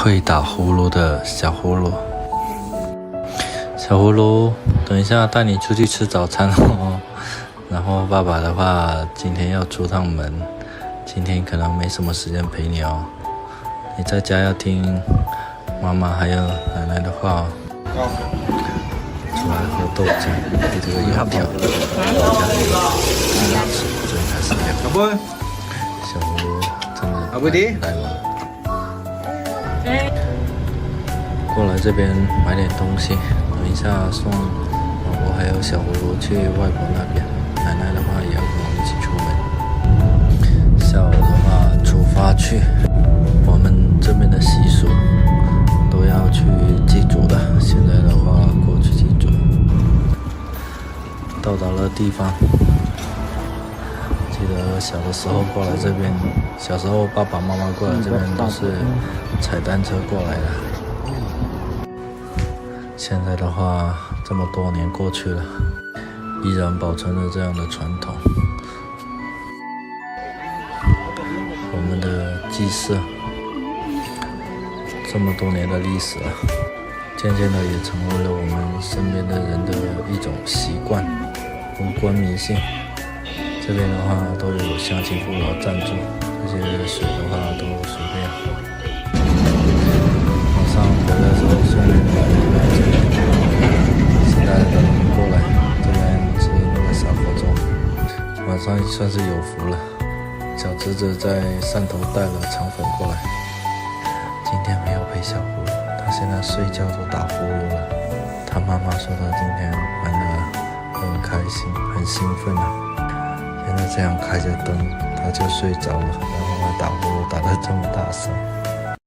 会打呼噜的小葫芦。小葫芦，等一下带你出去吃早餐哦。然后爸爸的话，今天要出趟门，今天可能没什么时间陪你哦。你在家要听妈妈还有奶奶的话哦。出来喝豆浆，给这个油条，大家很好吃，所以开始聊。小葫芦真的来了。过来这边买点东西，等一下送老婆还有小葫芦去外婆那边，奶奶的话也要跟我们一起出门。下午的话出发去，我们这边的习俗都要去祭祖的，现在的话过去祭祖。到达了地方，记得小的时候过来这边，小时候爸爸妈妈过来这边都是踩单车过来的。现在的话，这么多年过去了，依然保存着这样的传统。我们的祭祀，这么多年的历史了，渐渐的也成为了我们身边的人的一种习惯，无关迷信。这边的话都有乡亲父老赞助，这些水的话都随便喝。晚上回来的时候顺便买了一杯酒。现在等我们过来，这边吃那个小火粥，晚上算是有福了。小侄子在汕头带了肠粉过来，今天没有陪小葫芦，他现在睡觉都打呼噜了。他妈妈说他今天玩得很开心，很兴奋啊。现在这样开着灯，他就睡着了，然后还打呼噜打得这么大声。